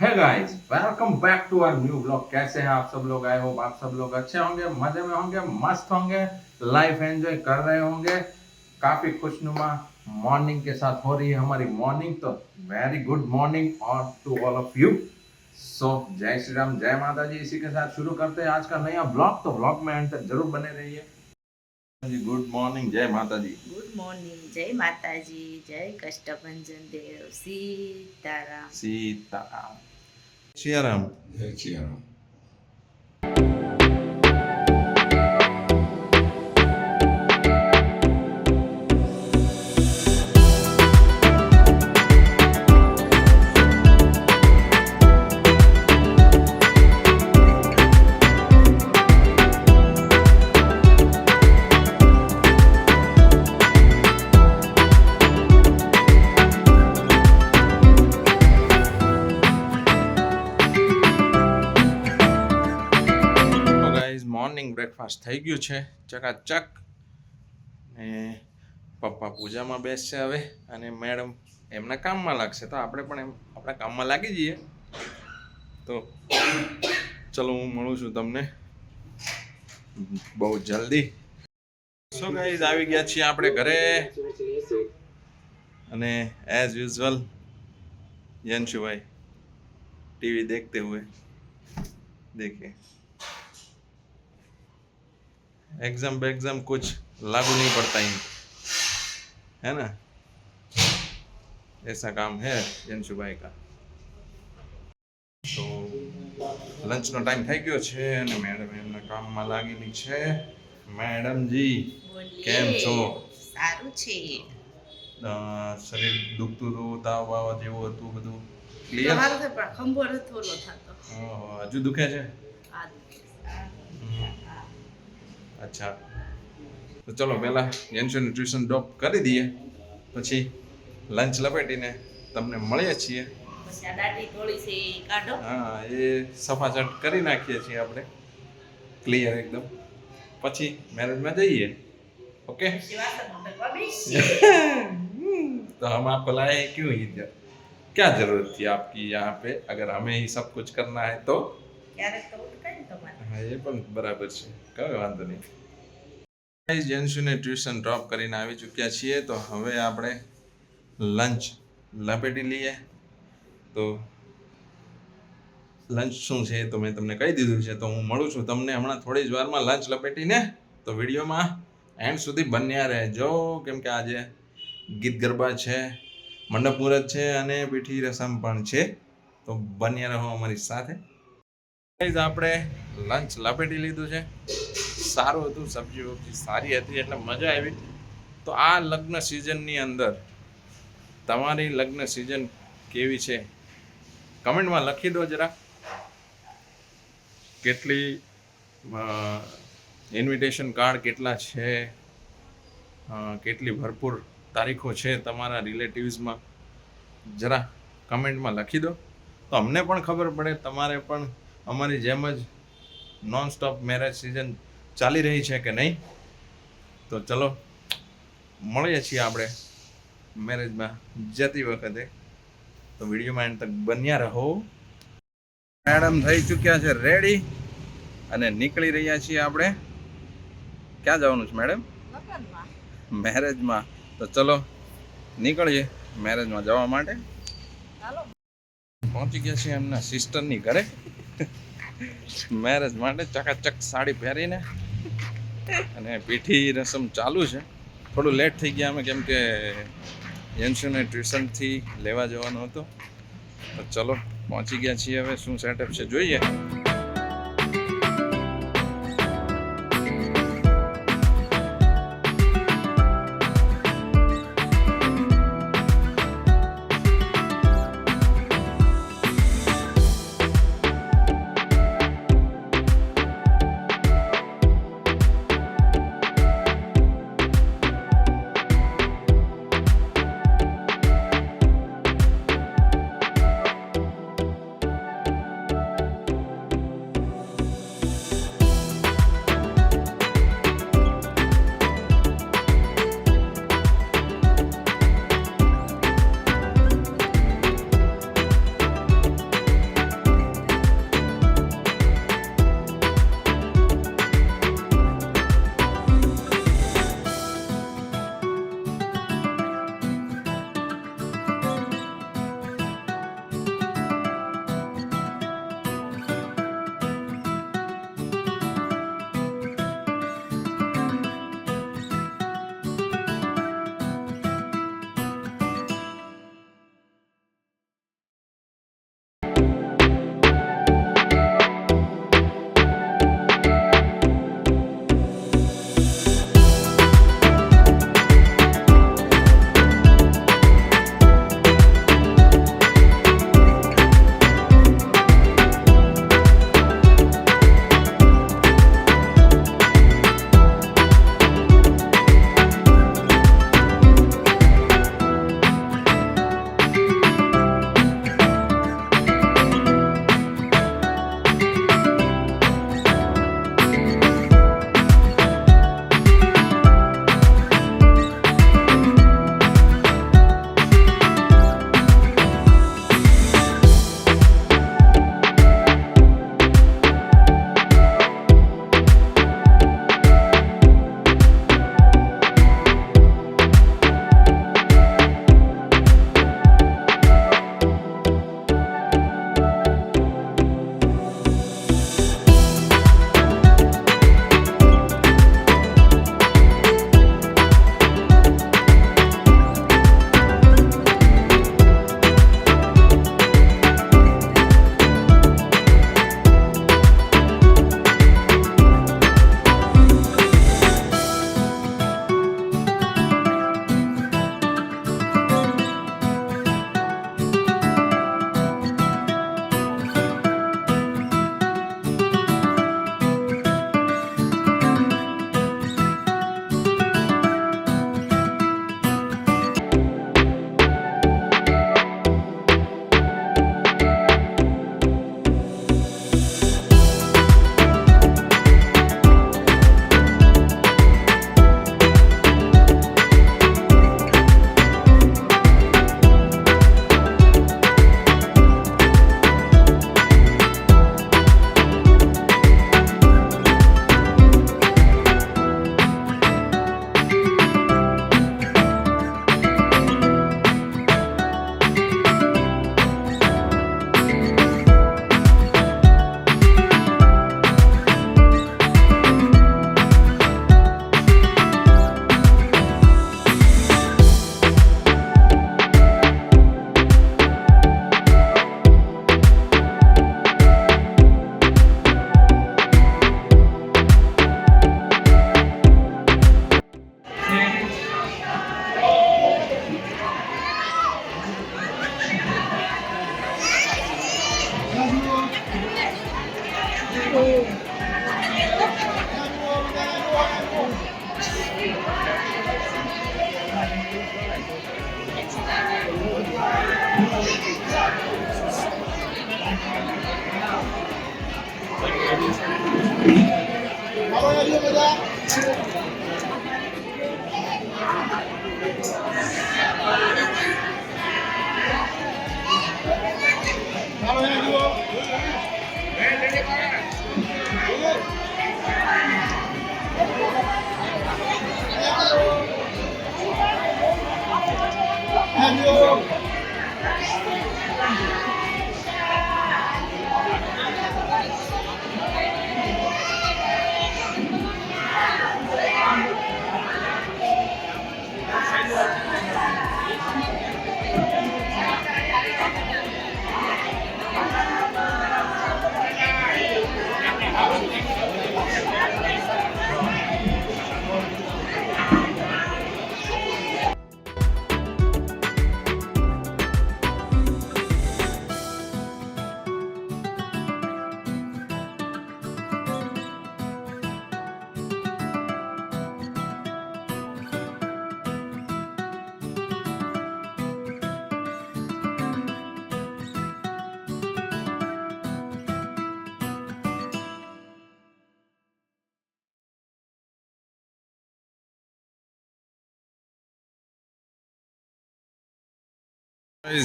है guys, welcome back to our new blog. कैसे हैं आप सब लोग? आई होप आप सब लोग अच्छे होंगे, मजे में होंगे, मस्त होंगे, लाइफ एंजॉय कर रहे होंगे। काफी खुशनुमा मॉर्निंग के साथ हो रही है हमारी मॉर्निंग, तो वेरी गुड मॉर्निंग और टू ऑल ऑफ यू। सो जय श्री राम, जय माता जी। इसी के साथ शुरू करते हैं आज का नया ब्लॉग। तो ब्लॉग में एंड तक जरूर बने रहिए जी। गुड मॉर्निंग, जय माता जी। ગુડ મોર્નિંગ, જય માતાજી, જય કષ્ટભંજન દેવ, સીતારામ. सीताराम, सियाराम। જય સિયારામ. મોર્નિંગ બ્રેકફાસ્ટ થઈ ગયું છે ચકાચક ને પપ્પા પૂજામાં બેસશે હવે અને મેડમ એમના કામમાં લાગશે, તો આપણે પણ એમ આપણા કામમાં લાગી જઈએ. તો ચલો હું મળું છું તમને બહુ જલ્દી. સો ગાઈઝ આવી ગયા છીએ આપણે ઘરે અને એઝ યુઝ્યુઅલ યંશુભાઈ ટીવી देखते हुए देखिए एग्जाम कुछ लागू नहीं पड़ता ही है ना, ऐसा काम है यंशुभाई का. તો લંચનો ટાઈમ થઈ ગયો છે અને મેડમ એમના કામમાં લાગેલી છે. મેડમજી કેમ છો? સારું છે. શરીર દુખતું હતું, તાવ બાવ જેવું હતું, બધું ક્લિયર? તમારો તો પણ ખંભો નથી ઓલો થતો. હજુ દુખે છે? આ દુખે છે. અચ્છા, તો ચલો પહેલા યંશુને ટ્યુશન ડ્રોપ કરી દઈએ, પછી લંચ લપેટીને તમને મળીએ છીએ. પછી આ દાઢી થોડી છે એ કાઢો. હા, એ સફાચટ કરી નાખીએ છીએ આપણે ક્લિયર એકદમ, પછી મેરેજમાં જઈએ. ओके, પછી વાસણ ધોવા બેસી. तो हम आपको लाए क्यों इधर? क्या जरूरत थी आपकी यहाँ पे? अगर हमें ही सब कुछ करना है तो ક્યારેક તો ઉઠકાય ને તમારે. હા, એ પણ બરાબર છે, કઈ વાંધો નહીં. જેન્શુને ટ્યુશન ડ્રોપ કરીને આવી ચૂક્યા છીએ, તો હવે આપણે લંચ લપેટી લઈએ. તો લંચ શું છે તો મેં તમને કહી દીધું છે, તો હું મળું છું તમને હમણાં થોડી જ વારમાં લંચ લપેટીને. તો વિડીયોમાં એન્ડ સુધી બન્યા રહેજો, કેમ કે આજે ગીત ગરબા છે, મંડપ મુહૂર્ત છે અને પીઠી રસમ પણ છે, તો બન્યા રહો અમારી સાથે. આપણે લંચ લપેટી લીધું છે, સારું હતું, સબ્જી વબ્જી સારી હતી એટલે મજા આવી. તો આ લગ્ન સિઝનની અંદર તમારી લગ્ન સિઝન કેવી છે કમેન્ટમાં લખી દો જરા. કેટલી ઇન્વિટેશન કાર્ડ કેટલા છે, કેટલી ભરપૂર તારીખો છે તમારા રિલેટિવ્સમાં, જરા કમેન્ટમાં લખી દો, તો અમને પણ ખબર પડે તમારે પણ અમારી જેમ જ નોન સ્ટોપ મેરેજ સિઝન ચાલી રહી છે કે નહીં. તો ચલો મળીએ છીએ આપણે મેરેજમાં જતી વખતે, તો વિડીયોમાં એન્ડ તક બન્યા રહો. મેડમ થઈ ચૂક્યા છે રેડી અને નીકળી રહ્યા છીએ આપણે. ક્યાં જવાનું છે મેડમ? મેરેજમાં. તો ચલો નીકળીએ મેરેજમાં જવા માટે. પહોંચી ગયા છીએ એમના સિસ્ટરની ઘરે મેરેજ માટે. ચકાચક સાડી પહેરીને અને પીઠી રસમ ચાલુ છે. થોડું લેટ થઈ ગયા અમે, કેમ કે યંશુને ટ્યુશનથી લેવા જવાનું હતું. તો ચલો પહોંચી ગયા છીએ, હવે શું સેટઅપ છે જોઈએ.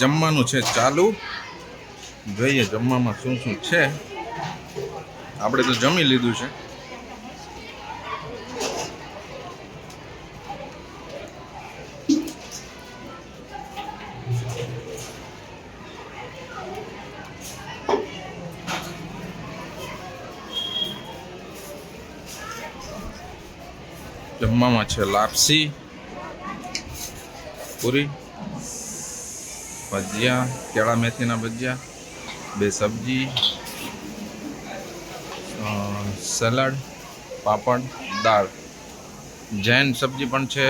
જમવાનું છે ચાલુ. જોઈએ જમવામાં શું શું છે. આપણે તો જમી લીધું છે. જમવામાં છે લાપસી, પૂરી, ભજીયા, કેળા મેથીના ભજીયા, 2 સબ્જી, સલાડ, પાપડ, દાળ. જૈન સબ્જી પણ છે.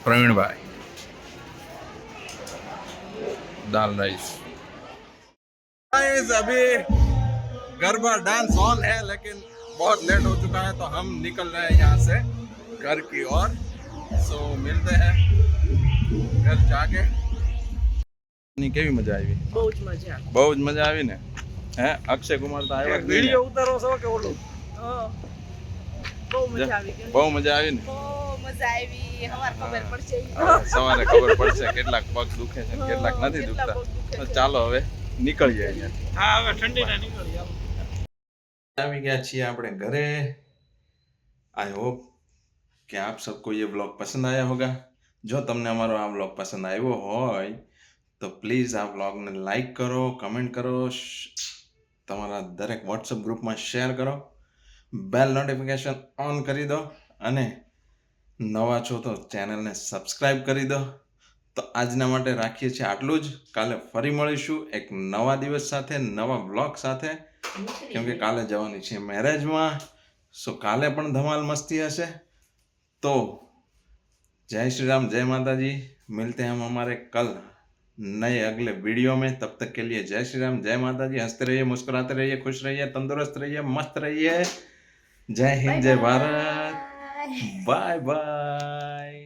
प्रवीणभाई दाल राइस. अभी गरबा डांस ऑन है लेकिन बहुत लेट हो चुका है तो हम निकल रहे हैं यहाँ से घर की ओर. सो मिलते हैं घर जाके. ની કેવી મજા આવી? બહુ જ મજા. બહુ જ મજા આવી ને. હે અક્ષય કુમાર તો આવ્યો જ નહીં ને? વિડિયો ઉતારો છો કે ઓલો? બહુ મજા આવી. બહુ મજા આવી ને. બહુ મજા આવી. હવાર ખબર પડશે. સવારે ખબર પડશે કેટલાક પગ દુખે છે ને કેટલાક નથી દુખતા. તો ચાલો હવે નીકળીએ અહીંયાથી. હા હવે ઠંડી ના નીકળી આવી ગયા છીએ આપણે ઘરે. आई होप कि आप सबको ये व्लॉग पसंद आया होगा. जो તમને અમારો આ વ્લોગ પસંદ આવ્યો હોય તો પ્લીઝ આ વ્લોગને લાઈક કરો, કમેન્ટ કરો, તમારા દરેક વોટ્સઅપ ગ્રુપમાં શેર કરો, બેલ નોટિફિકેશન ઓન કરી દો અને નવા છો તો ચેનલને સબસ્ક્રાઈબ કરી દો. તો આજના માટે રાખીએ છીએ આટલું જ. કાલે ફરી મળીશું એક નવા દિવસ સાથે, નવા વ્લોગ સાથે, કેમ કે કાલે જવાની છે મેરેજમાં. સો કાલે પણ ધમાલ મસ્તી હશે. तो जय श्री राम, जय माता जी. मिलते हैं हम हमारे कल नए अगले वीडियो में. तब तक के लिए जय श्री राम, जय माता जी. हंसते रहिए, मुस्कुराते रहिए, खुश रहिए, तंदुरुस्त रहिए, मस्त रहिए. जय हिंद, जय भारत. Bye bye.